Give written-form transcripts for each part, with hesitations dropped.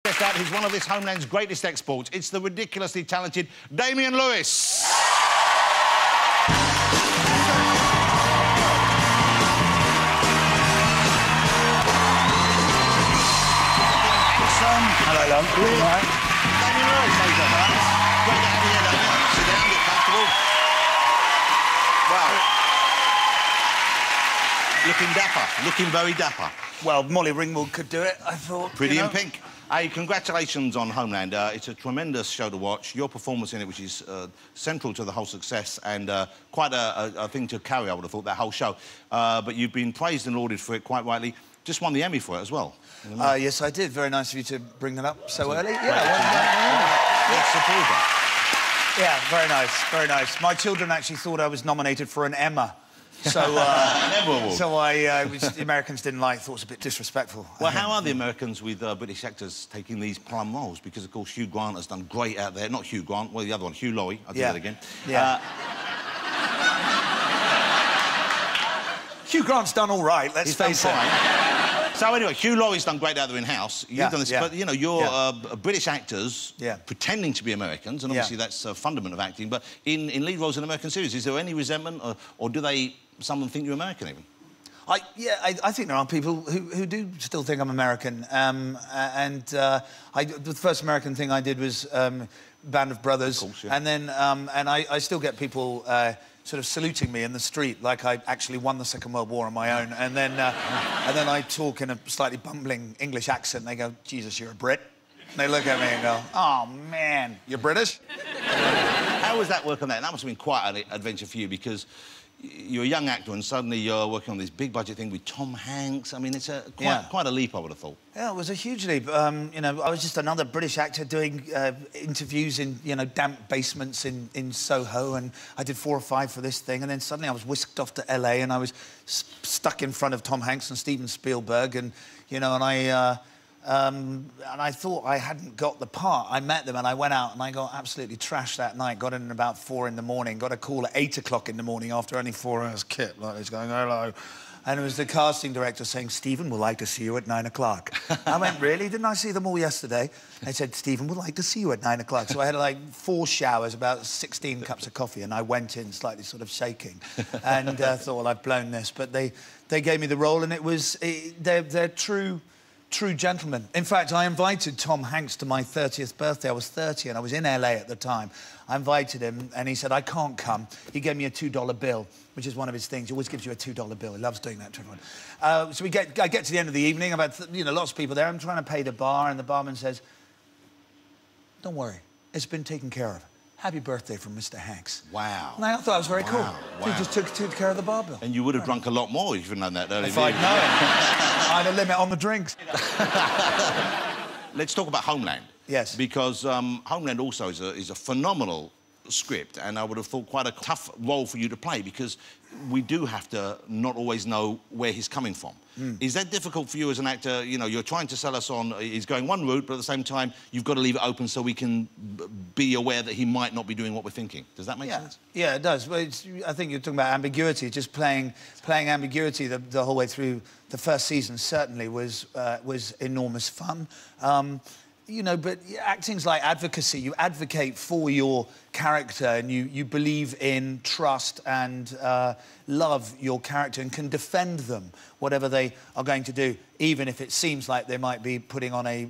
Check out, he's one of this Homeland's greatest exports. It's the ridiculously talented Damian Lewis. Hello, love. All right. Damian Lewis, how you doing, man? Great to have you here, Damian. Sit down, get comfortable. Wow. Looking dapper, looking very dapper. Well, Molly Ringwald could do it, I thought. Pretty in pink. Hey, congratulations on Homeland. It's a tremendous show to watch. Your performance in it, which is central to the whole success and quite a thing to carry, I would have thought, that whole show. But you've been praised and lauded for it, quite rightly. Just won the Emmy for it as well. Yes, I did. Very nice of you to bring that up so early. Yeah, very nice, very nice. My children actually thought I was nominated for an Emma. So, which the Americans didn't like, thought it was a bit disrespectful. Well, how are the Americans with British actors taking these plum roles? Because, of course, Hugh Grant has done great out there. Not Hugh Grant, well, the other one, Hugh Laurie. I'll do that again. Yeah. Hugh Grant's done all right, let's face it. So, anyway, Hugh Laurie's done great out there in-house. You've done this, but, you know, you're British actors pretending to be Americans, and obviously that's a fundament of acting, but in lead roles in American series, is there any resentment, or do someone think you're American, even? I think there are people who do still think I'm American. The first American thing I did was Band of Brothers. Of course, and then I still get people sort of saluting me in the street like I actually won the Second World War on my own. And then I talk in a slightly bumbling English accent. And they go, Jesus, you're a Brit. And they look at me and go, oh, man, you're British? How was that work on that? That must have been quite an adventure for you, because you're a young actor and suddenly you're working on this big budget thing with Tom Hanks. I mean, it's quite a leap, I would have thought. Yeah, it was a huge leap. You know, I was just another British actor doing interviews in, you know, damp basements in Soho, and I did 4 or 5 for this thing, and then suddenly I was whisked off to LA and I was stuck in front of Tom Hanks and Steven Spielberg, and, you know, and I thought I hadn't got the part. I met them and I went out and I got absolutely trashed that night. Got in at about 4 in the morning. Got a call at 8 o'clock in the morning after only 4 hours kit. Like this, going, hello. And it was the casting director saying, Stephen would like to see you at 9 o'clock. I went, really? Didn't I see them all yesterday? They said, Stephen would like to see you at 9 o'clock. So I had like 4 showers, about 16 cups of coffee, and I went in slightly sort of shaking. And thought, well, I've blown this. But they gave me the role, and they're true gentlemen. In fact, I invited Tom Hanks to my 30th birthday. I was 30 and I was in LA at the time. I invited him and he said, I can't come. He gave me a $2 bill, which is one of his things. He always gives you a $2 bill. He loves doing that to everyone. So I get to the end of the evening. I've had, you know, lots of people there. I'm trying to pay the bar, and the barman says, don't worry, it's been taken care of. Happy birthday from Mr. Hanks. Wow. And I thought it was very cool. Wow. He just took care of the bar bill. And you would have drunk a lot more if you'd known that earlier. If I'd known. I had a limit on the drinks. Let's talk about Homeland. Yes. Because Homeland also is a phenomenal script, and I would have thought quite a tough role for you to play, because we do have to not always know where he's coming from. Is that difficult for you as an actor? You know, you're trying to sell us on he's going one route, but at the same time, you've got to leave it open so we can be aware that he might not be doing what we're thinking. Does that make sense? Yeah, it does. But I think you're talking about ambiguity. Just playing ambiguity the whole way through the first season certainly was enormous fun. You know, but acting's like advocacy. You advocate for your character, and you believe in, trust and love your character, and can defend them, whatever they are going to do, even if it seems like they might be putting on a,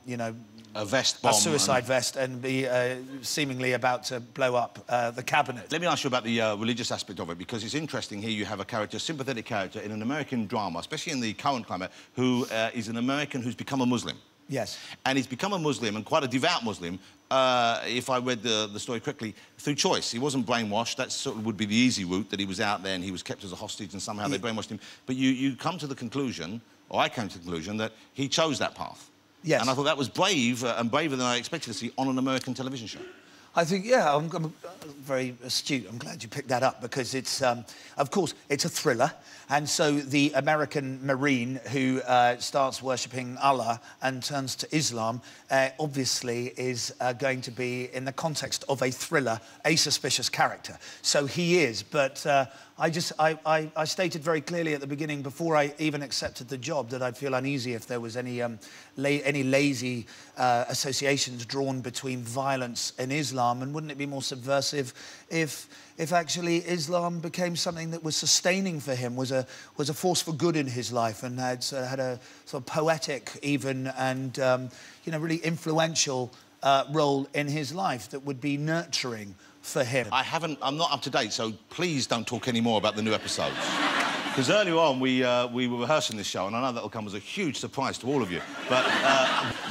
you know, a vest bomb, a suicide vest, and be seemingly about to blow up the cabinet. Let me ask you about the religious aspect of it, because it's interesting here. You have a character, a sympathetic character in an American drama, especially in the current climate, who is an American who's become a Muslim. Yes. And he's become a Muslim, and quite a devout Muslim, if I read the story correctly, through choice. He wasn't brainwashed. That sort of would be the easy route, that he was out there and he was kept as a hostage and somehow they brainwashed him. But you come to the conclusion, or I came to the conclusion, that he chose that path. Yes. And I thought that was brave, and braver than I expected to see on an American television show. I think, yeah, I'm very astute. I'm glad you picked that up because it's, of course, it's a thriller. And so the American Marine who starts worshipping Allah and turns to Islam obviously is going to be, in the context of a thriller, a suspicious character. So he is, but I stated very clearly at the beginning, before I even accepted the job, that I'd feel uneasy if there was any lazy associations drawn between violence and Islam, and wouldn't it be more subversive if actually Islam became something that was sustaining for him, was a force for good in his life, and had a sort of poetic even and you know, really influential role in his life that would be nurturing for him. I'm not up to date, so please don't talk any more about the new episodes. Because earlier on, we were rehearsing this show, and I know that'll come as a huge surprise to all of you. But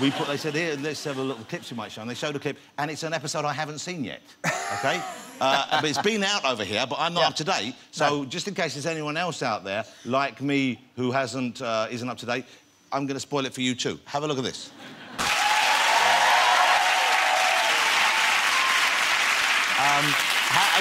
they said, here, let's have a little clips you might show, and they showed a clip, and it's an episode I haven't seen yet, OK? But it's been out over here, but I'm not up to date. So just in case there's anyone else out there, like me, who isn't up to date, I'm going to spoil it for you too. Have a look at this.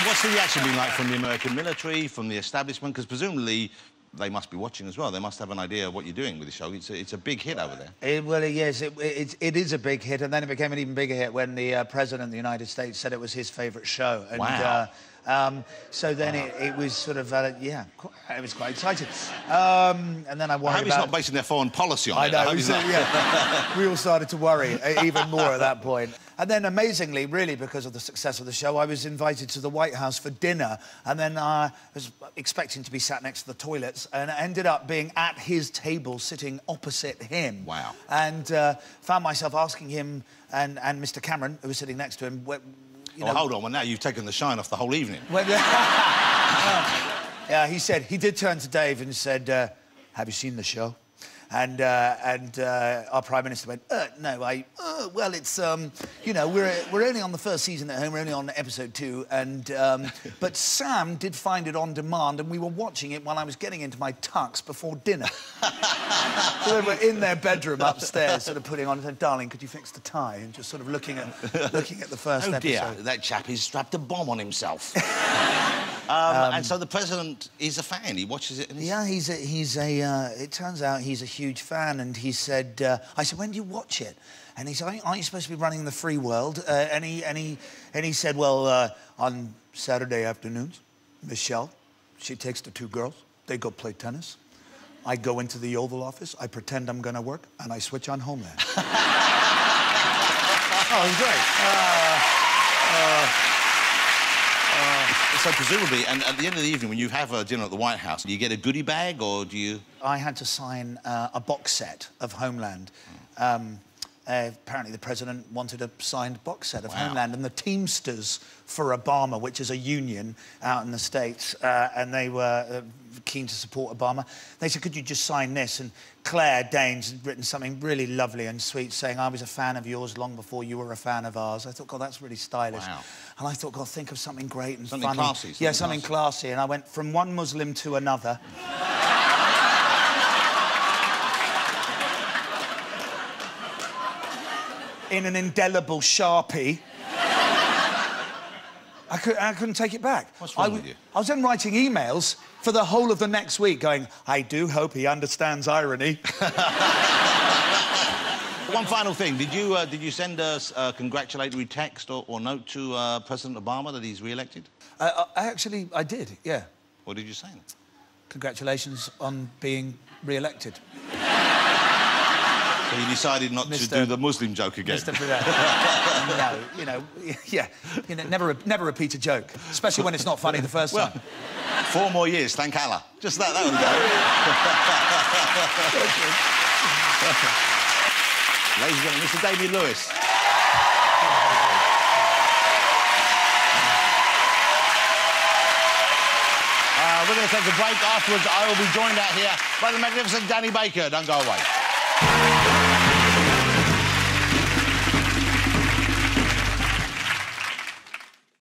What's the reaction been like from the American military, from the establishment? Because presumably they must be watching as well. They must have an idea of what you're doing with the show. It's a big hit over there. Well, yes, it is a big hit, and then it became an even bigger hit when the President of the United States said it was his favourite show. And, wow. So then it was sort of, yeah, it was quite exciting. And then I worried I hope he's not basing their foreign policy on it. I know, yeah. We all started to worry even more at that point. And then, amazingly, really, because of the success of the show, I was invited to the White House for dinner, and then I was expecting to be sat next to the toilets, and I ended up being at his table, sitting opposite him. Wow. And found myself asking him and Mr. Cameron, who was sitting next to him, you know, hold on, well, now you've taken the shine off the whole evening. Yeah, he did turn to Dave and said, have you seen the show? And our Prime Minister went, no, well, it's, you know, we're only on the first season at home, we're only on episode 2, and, but Sam did find it on demand, and we were watching it while I was getting into my tux before dinner. So they were in their bedroom upstairs, sort of putting on, and said, darling, could you fix the tie? And just sort of looking at the first episode. Oh, dear, that chap, he's strapped a bomb on himself. And so the President is a fan, he watches it and yeah, it turns out he's a huge fan, and he said, I said, when do you watch it? And he said, aren't you supposed to be running the free world? And he said, well, on Saturday afternoons, Michelle, she takes the 2 girls, they go play tennis. I go into the Oval Office, I pretend I'm going to work, and I switch on Homeland. Oh, it was great. So presumably, and at the end of the evening, when you have a dinner at the White House, do you get a goodie bag, or do you...? I had to sign a box set of Homeland. Apparently the President wanted a signed box set of Homeland, and the Teamsters for Obama, which is a union out in the States, and they were keen to support Obama. They said, could you just sign this? And Claire Danes had written something really lovely and sweet, saying, I was a fan of yours long before you were a fan of ours. I thought, God, that's really stylish. Wow. And I thought, God, think of something great and something funny. Classy, yeah, something classy. And I went from one Muslim to another. In an indelible Sharpie. I couldn't take it back. What's wrong with you? I was then writing emails for the whole of the next week going, I do hope he understands irony. One final thing. Did you send us a congratulatory text or note to President Obama that he's re-elected? I did, yeah. What did you say? Congratulations on being re-elected. So you decided not to do the Muslim joke again? No, you know, yeah. You know, never repeat a joke, especially when it's not funny the first time. 4 more years, thank Allah. Just that would go. Ladies and gentlemen, Mr. Damian Lewis. We're going to take a break. Afterwards, I will be joined out here by the magnificent Danny Baker. Don't go away.